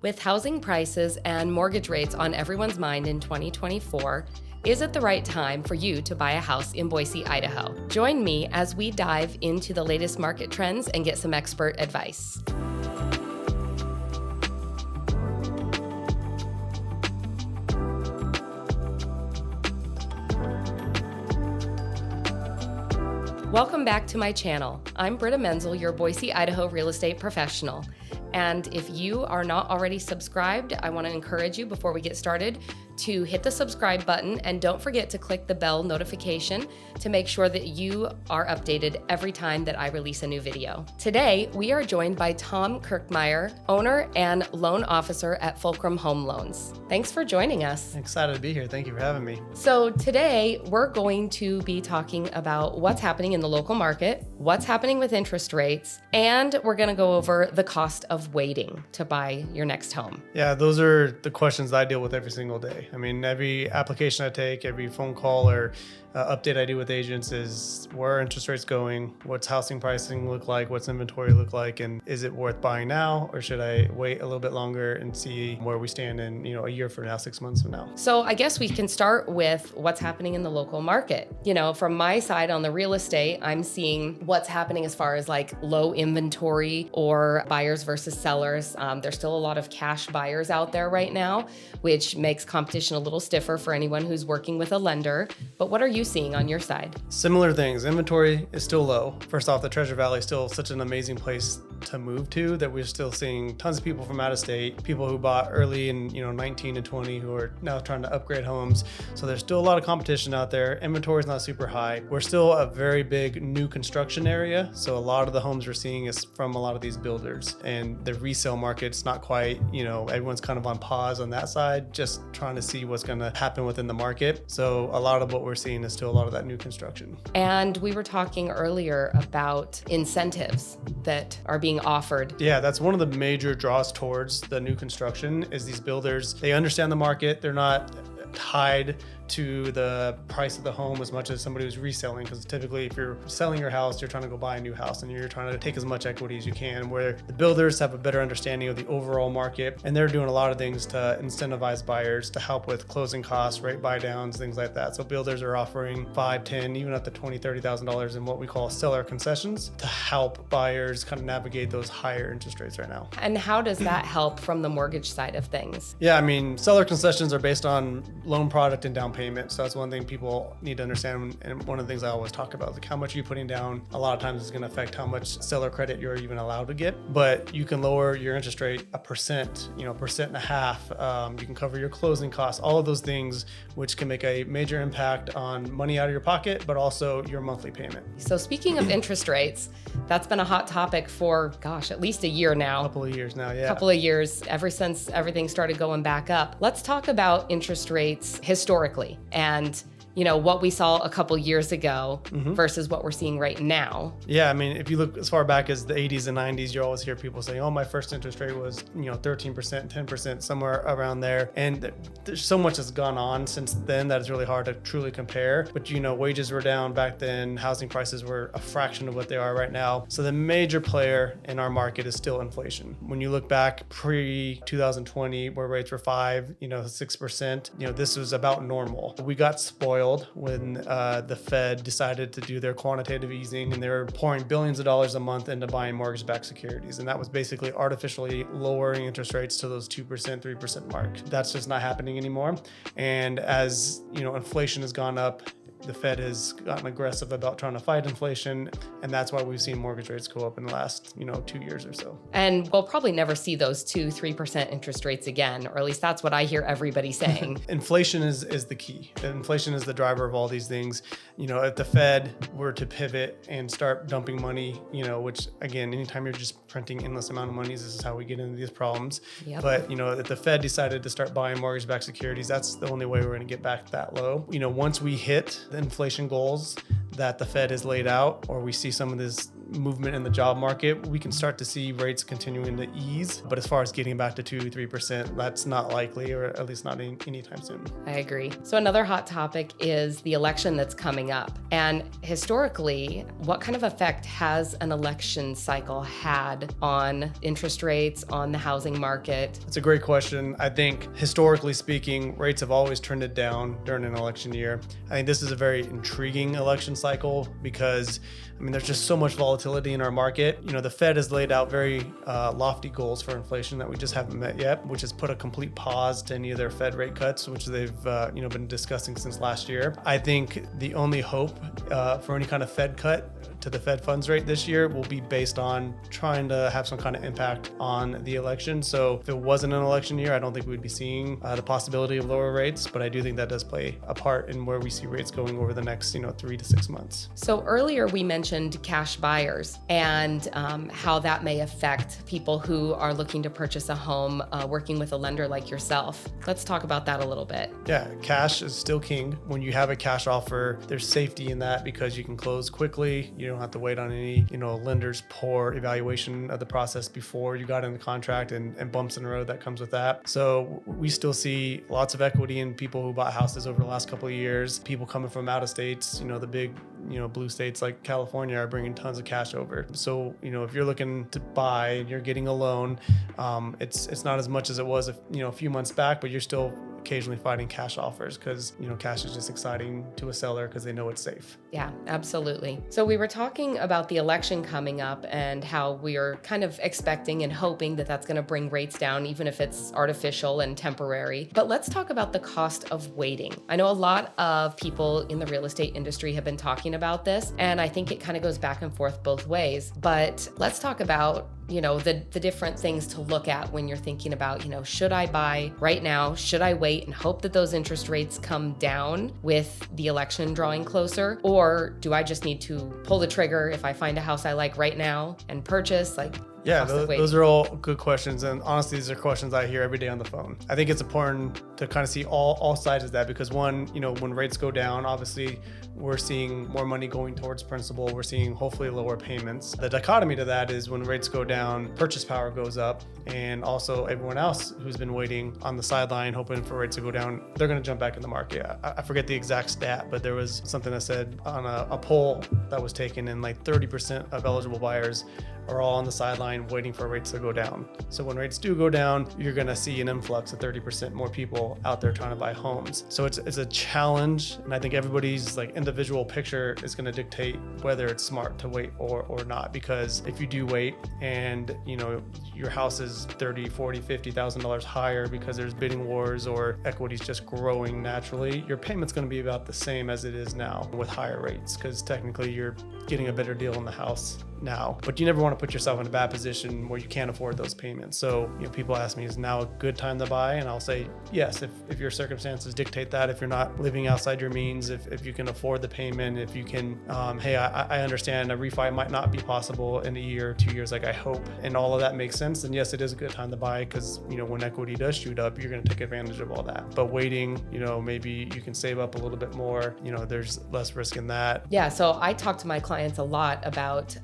With housing prices and mortgage rates on everyone's mind in 2024, is it the right time for you to buy a house in Boise, Idaho? Join me as we dive into the latest market trends and get some expert advice. Welcome back to my channel. I'm Britta Menzel, your Boise, Idaho real estate professional. And if you are not already subscribed, I want to encourage you before we get started to hit the subscribe button and don't forget to click the bell notification to make sure that you are updated every time that I release a new video. Today, we are joined by Tom Kirkmeyer, owner and loan officer at Fulcrum Home Loans. Thanks for joining us. Excited to be here. Thank you for having me. So today, we're going to be talking about what's happening in the local market, what's happening with interest rates, and we're going to go over the cost of waiting to buy your next home. Yeah, those are the questions I deal with every single day. I mean, every application I take, every phone call or update I do with agents is where are interest rates going? What's housing pricing look like? What's inventory look like? And is it worth buying now? Or should I wait a little bit longer and see where we stand in, a year from now, 6 months from now? So I guess we can start with what's happening in the local market. From my side on the real estate, I'm seeing what's happening as far as like low inventory or buyers versus sellers. There's still a lot of cash buyers out there right now, which makes competition a little stiffer for anyone who's working with a lender. But what are you seeing on your side? Similar things. Inventory is still low. First off, the Treasure Valley is still such an amazing place to move to that we're still seeing tons of people from out of state, people who bought early in 19 and 20 who are now trying to upgrade homes. So there's still a lot of competition out there. Inventory is not super high. We're still a very big new construction area. So a lot of the homes we're seeing is from a lot of these builders, and the resale market's not quite, everyone's kind of on pause on that side, just trying to see what's going to happen within the market. So a lot of what we're seeing is still a lot of that new construction. And we were talking earlier about incentives that are being offered. Yeah, that's one of the major draws towards the new construction is these builders. They understand the market. They're not tied to the price of the home as much as somebody who's reselling, because typically if you're selling your house, you're trying to go buy a new house and you're trying to take as much equity as you can, where the builders have a better understanding of the overall market, and they're doing a lot of things to incentivize buyers to help with closing costs, rate buy downs, things like that. So builders are offering $5, $10, even up to $20, $30,000 in what we call seller concessions to help buyers kind of navigate those higher interest rates right now. And how does that help from the mortgage side of things? Yeah, I mean, seller concessions are based on loan product and down payment. So that's one thing people need to understand. And one of the things I always talk about is like how much you're putting down. A lot of times it's going to affect how much seller credit you're even allowed to get. But you can lower your interest rate 1%, 1.5%. You can cover your closing costs, all of those things, which can make a major impact on money out of your pocket, but also your monthly payment. So speaking of interest rates, that's been a hot topic for, at least a year now. A couple of years now, yeah. Couple of years, ever since everything started going back up. Let's talk about interest rates historically and what we saw a couple years ago versus what we're seeing right now. Yeah, I mean, if you look as far back as the 80s and 90s, you always hear people saying, oh, my first interest rate was, 13%, 10%, somewhere around there. And there's so much that's gone on since then that it's really hard to truly compare. But, wages were down back then. Housing prices were a fraction of what they are right now. So the major player in our market is still inflation. When you look back pre-2020, where rates were 6%, this was about normal. We got spoiled when the Fed decided to do their quantitative easing, and they were pouring billions of dollars a month into buying mortgage-backed securities. And that was basically artificially lowering interest rates to those 2%, 3% mark. That's just not happening anymore. And as inflation has gone up, the Fed has gotten aggressive about trying to fight inflation, and that's why we've seen mortgage rates go up in the last, 2 years or so. And we'll probably never see those 2-3% interest rates again, or at least that's what I hear everybody saying. Inflation is the key. Inflation is the driver of all these things. If the Fed were to pivot and start dumping money, which again, anytime you're just printing endless amount of money, this is how we get into these problems. Yep. But, if the Fed decided to start buying mortgage-backed securities, that's the only way we're going to get back that low. Once we hit the inflation goals that the Fed has laid out, or we see some of this movement in the job market, we can start to see rates continuing to ease. But as far as getting back to 2-3%, that's not likely, or at least not anytime soon. I agree. So another hot topic is the election that's coming up. And historically, what kind of effect has an election cycle had on interest rates, on the housing market? It's a great question. I think historically speaking, rates have always trended down during an election year. I think this is a very intriguing election cycle because there's just so much volatility in our market. The Fed has laid out very lofty goals for inflation that we just haven't met yet, which has put a complete pause to any of their Fed rate cuts, which they've been discussing since last year. I think the only hope for any kind of Fed cut to the Fed funds rate this year will be based on trying to have some kind of impact on the election. So if it wasn't an election year, I don't think we'd be seeing the possibility of lower rates, but I do think that does play a part in where we see rates going over the next 3 to 6 months. So earlier we mentioned cash buyers and how that may affect people who are looking to purchase a home working with a lender like yourself. Let's talk about that a little bit. Yeah, cash is still king. When you have a cash offer, there's safety in that because you can close quickly. You don't have to wait on any, lender's poor evaluation of the process before you got in the contract and bumps in the road that comes with that. So we still see lots of equity in people who bought houses over the last couple of years. People coming from out of states, the big, blue states like California are bringing tons of cash over. So, if you're looking to buy and you're getting a loan, it's not as much as it was, a few months back, but you're still occasionally finding cash offers because cash is just exciting to a seller because they know it's safe. Yeah, absolutely. So we were talking about the election coming up and how we are kind of expecting and hoping that that's going to bring rates down, even if it's artificial and temporary. But let's talk about the cost of waiting. I know a lot of people in the real estate industry have been talking about this, and I think it kind of goes back and forth both ways. But let's talk about the different things to look at when you're thinking about, should I buy right now? Should I wait and hope that those interest rates come down with the election drawing closer? Or do I just need to pull the trigger if I find a house I like right now and purchase? Yeah, those are all good questions. And honestly, these are questions I hear every day on the phone. I think it's important to kind of see all sides of that because one, when rates go down, obviously we're seeing more money going towards principal. We're seeing hopefully lower payments. The dichotomy to that is when rates go down, purchase power goes up. And also everyone else who's been waiting on the sideline, hoping for rates to go down, they're going to jump back in the market. I forget the exact stat, but there was something that said on a poll that was taken and 30% of eligible buyers are all on the sideline waiting for rates to go down. So when rates do go down, you're going to see an influx of 30% more people out there trying to buy homes. So it's a challenge, and I think everybody's individual picture is going to dictate whether it's smart to wait or not. Because if you do wait and your house is $30,000, $40,000, $50,000 higher because there's bidding wars or equity's just growing naturally, your payment's going to be about the same as it is now with higher rates because technically you're getting a better deal on the house now, but you never want to put yourself in a bad position where you can't afford those payments. So, people ask me, is now a good time to buy? And I'll say, yes, if your circumstances dictate that, if you're not living outside your means, if you can afford the payment, if you can, hey, I understand a refi might not be possible in a year or 2 years, like I hope, and all of that makes sense, then yes, it is a good time to buy because, when equity does shoot up, you're going to take advantage of all that. But waiting, maybe you can save up a little bit more, there's less risk in that. Yeah, so I talk to my clients a lot about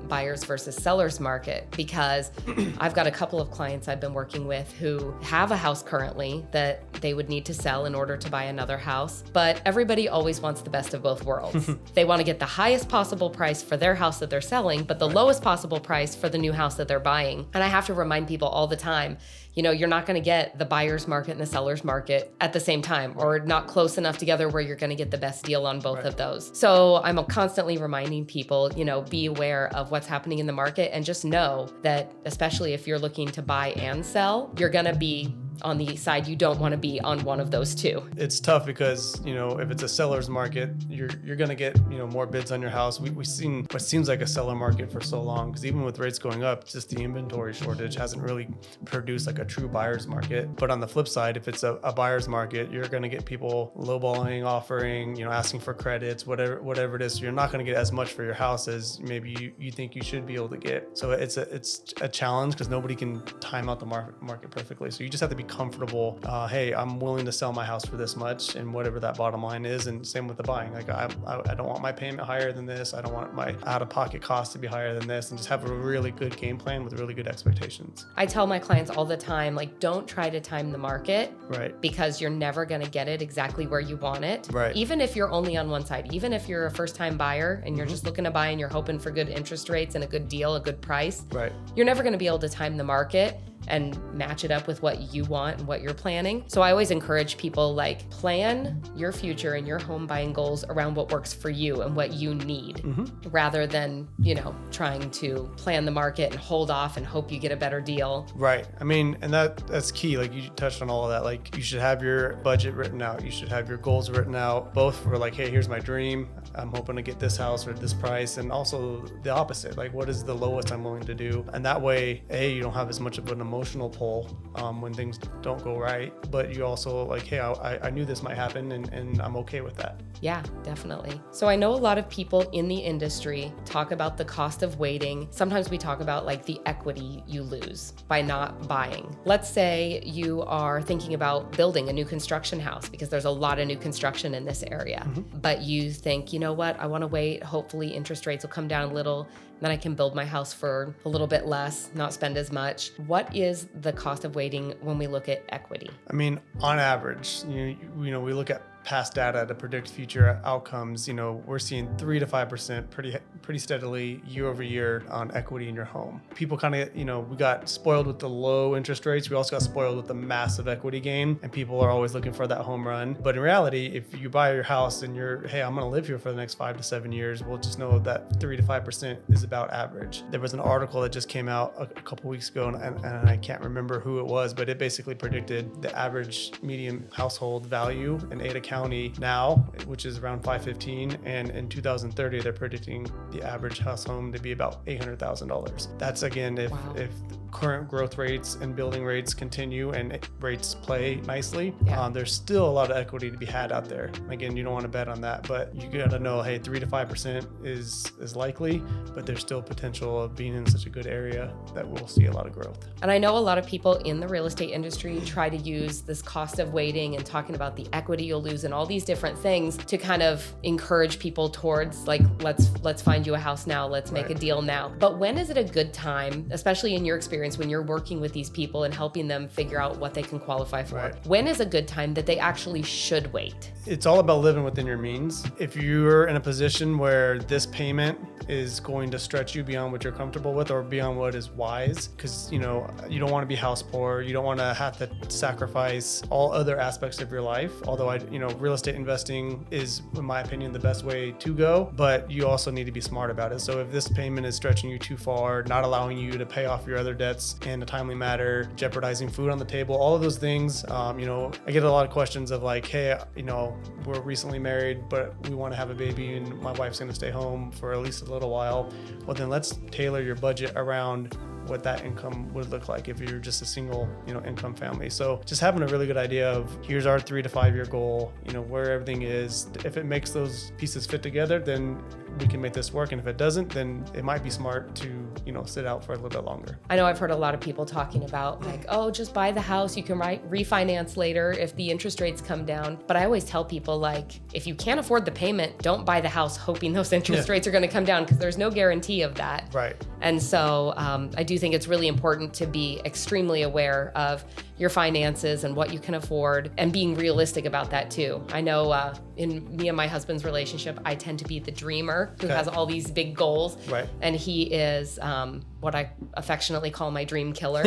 buyers versus sellers market because I've got a couple of clients I've been working with who have a house currently that they would need to sell in order to buy another house. But everybody always wants the best of both worlds. They want to get the highest possible price for their house that they're selling, but the lowest possible price for the new house that they're buying. And I have to remind people all the time, you're not going to get the buyer's market and the seller's market at the same time, or not close enough together where you're going to get the best deal on both of those. So I'm constantly reminding people, be aware of what's happening in the market and just know that, especially if you're looking to buy and sell, you're going to be on the side you don't want to be on one of those two. It's tough because, if it's a seller's market, you're going to get, more bids on your house. We've seen what seems like a seller market for so long because even with rates going up, just the inventory shortage hasn't really produced like a true buyer's market. But on the flip side, if it's a buyer's market, you're going to get people lowballing, offering, asking for credits, whatever it is. So you're not going to get as much for your house as maybe you think you should be able to get. So it's a challenge because nobody can time out the market perfectly. So you just have to be comfortable. Hey, I'm willing to sell my house for this much, and whatever that bottom line is. And same with the buying. Like I don't want my payment higher than this. I don't want my out-of-pocket cost to be higher than this, and just have a really good game plan with really good expectations. I tell my clients all the time, like, don't try to time the market, right? Because you're never going to get it exactly where you want it. Right. Even if you're only on one side, even if you're a first-time buyer and you're just looking to buy and you're hoping for good interest rates and a good deal, a good price, right? You're never going to be able to time the market and match it up with what you want and what you're planning. So I always encourage people, like, plan your future and your home buying goals around what works for you and what you need, rather than, trying to plan the market and hold off and hope you get a better deal. Right. I mean, and that's key. Like, you touched on all of that. Like, you should have your budget written out. You should have your goals written out, both for like, hey, here's my dream. I'm hoping to get this house or this price. And also the opposite. Like, what is the lowest I'm willing to do? And that way, you don't have as much of an emotional pull when things don't go right, but you also like, hey, I knew this might happen, and I'm okay with that. Yeah, definitely. So I know a lot of people in the industry talk about the cost of waiting. Sometimes we talk about like the equity you lose by not buying. Let's say you are thinking about building a new construction house, because there's a lot of new construction in this area, but you think, you know what, I want to wait. Hopefully interest rates will come down a little. Then I can build my house for a little bit less, not spend as much. What is the cost of waiting when we look at equity? I mean, on average, we look at past data to predict future outcomes. We're seeing 3 to 5% pretty steadily year over year on equity in your home. People kind of, we got spoiled with the low interest rates. We also got spoiled with the massive equity gain, and people are always looking for that home run. But in reality, if you buy your house and hey, I'm going to live here for the next 5 to 7 years, we'll just know that 3 to 5% is about average. There was an article that just came out a couple weeks ago, and I can't remember who it was, but it basically predicted the average median household value in Ada County now, which is around $515, and in 2030 they're predicting the average house home to be about $800,000. That's again if current growth rates and building rates continue and rates play nicely. There's still a lot of equity to be had out there. Again, you don't want to bet on that, but you gotta know, hey, 3 to 5% is likely, but there's still potential of being in such a good area that we'll see a lot of growth. And I know a lot of people in the real estate industry try to use this cost of waiting and talking about the equity you'll lose and all these different things to kind of encourage people towards like, let's find you a house now, let's make a deal now. But when is it a good time, especially in your experience when you're working with these people and helping them figure out what they can qualify for? When is a good time that they actually should wait? It's all about living within your means. If you're in a position where this payment is going to stretch you beyond what you're comfortable with or beyond what is wise, because you don't want to be house poor, you don't want to have to sacrifice all other aspects of your life. Although real estate investing is, in my opinion, the best way to go, but you also need to be smart about it. So if this payment is stretching you too far, not allowing you to pay off your other debts in a timely manner, jeopardizing food on the table, all of those things, I get a lot of questions of like, hey, we're recently married, but we want to have a baby and my wife's going to stay home for at least a little while. Well, then let's tailor your budget around what that income would look like if you're just a single, income family. So just having a really good idea of here's our 3 to 5 year goal, where everything is. If it makes those pieces fit together, then we can make this work. And if it doesn't, then it might be smart to, sit out for a little bit longer. I know I've heard a lot of people talking about like, oh, just buy the house. You can refinance later if the interest rates come down. But I always tell people, like, if you can't afford the payment, don't buy the house hoping those interest rates are going to come down, because there's no guarantee of that. Right. And so I do think it's really important to be extremely aware of your finances and what you can afford, and being realistic about that too. I know in me and my husband's relationship, I tend to be the dreamer who has all these big goals. Right. And he is what I affectionately call my dream killer.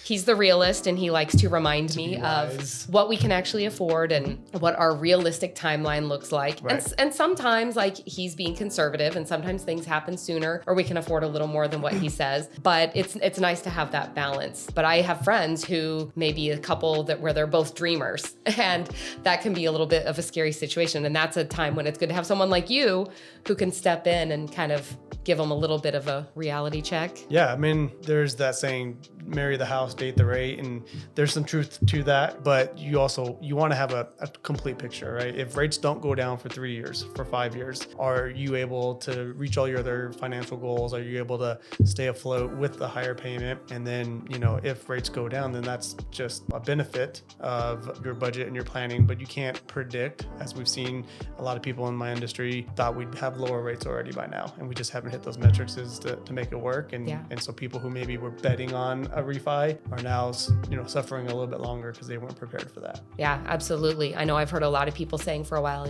He's the realist, and he likes to remind me of what we can actually afford and what our realistic timeline looks like. Right. And sometimes like he's being conservative, and sometimes things happen sooner, or we can afford a little more than what he says. But it's nice to have that balance. But I have friends who maybe a couple where they're both dreamers, and that can be a little bit of a scary situation. And that's a time when it's good to have someone like you who can step in and kind of give them a little bit of a reality check. Yeah, I mean, there's that saying, marry the house, date the rate, and there's some truth to that, but you want to have a complete picture, right? If rates don't go down for 3 years, for 5 years, are you able to reach all your other financial goals? Are you able to stay afloat with the higher payment? And then, if rates go down, then that's just a benefit of your budget and your planning, but you can't predict. As we've seen, a lot of people in my industry thought we'd have lower rates already by now, and we just haven't hit those metrics to make it work. And so people who maybe were betting on a refi are now, suffering a little bit longer because they weren't prepared for that. Yeah, absolutely. I know I've heard a lot of people saying for a while,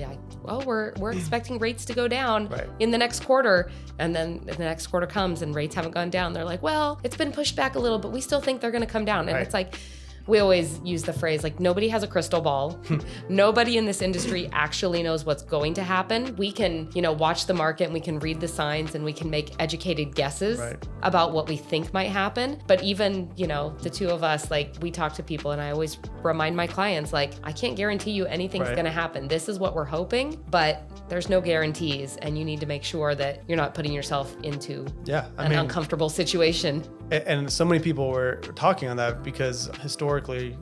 we're expecting rates to go down in the next quarter. And then the next quarter comes and rates haven't gone down. They're like, well, it's been pushed back a little, but we still think they're going to come down. And it's like, we always use the phrase, like, nobody has a crystal ball. Nobody in this industry actually knows what's going to happen. We can, watch the market and we can read the signs and we can make educated guesses about what we think might happen. But even, the two of us, like, we talk to people and I always remind my clients, like, I can't guarantee you anything's going to happen. This is what we're hoping, but there's no guarantees. And you need to make sure that you're not putting yourself into an uncomfortable situation. And so many people were talking on that because historically,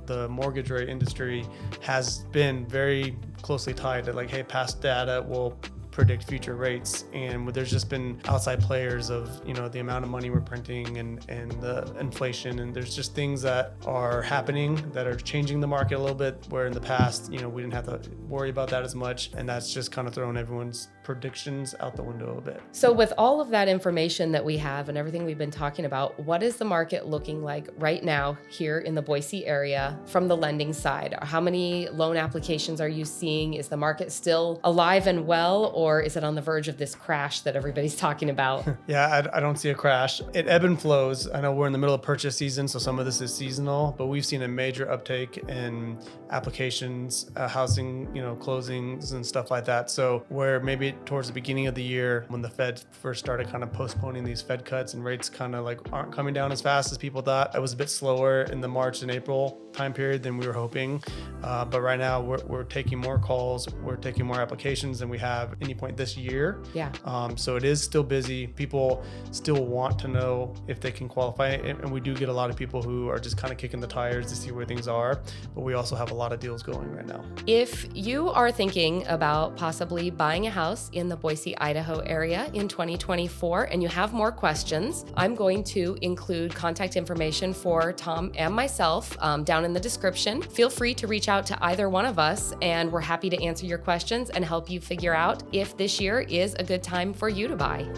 the mortgage rate industry has been very closely tied to, like, hey, past data will predict future rates, and there's just been outside players of the amount of money we're printing and the inflation, and there's just things that are happening that are changing the market a little bit, where in the past we didn't have to worry about that as much, and that's just kind of thrown everyone's predictions out the window a little bit. So with all of that information that we have and everything we've been talking about, what is the market looking like right now here in the Boise area from the lending side? How many loan applications are you seeing? Is the market still alive and well, or is it on the verge of this crash that everybody's talking about? Yeah, I don't see a crash. It ebb and flows. I know we're in the middle of purchase season, so some of this is seasonal, but we've seen a major uptake in applications, housing, closings and stuff like that. So where maybe towards the beginning of the year, when the Fed first started kind of postponing these Fed cuts and rates kind of like aren't coming down as fast as people thought, it was a bit slower in the March and April time period than we were hoping. But right now we're taking more calls, we're taking more applications than we have at any point this year. Yeah. So it is still busy. People still want to know if they can qualify. And we do get a lot of people who are just kind of kicking the tires to see where things are. But we also have a lot of deals going right now. If you are thinking about possibly buying a house in the Boise, Idaho area in 2024 and you have more questions, I'm going to include contact information for Tom and myself down in the description. Feel free to reach out to either one of us, and we're happy to answer your questions and help you figure out if this year is a good time for you to buy.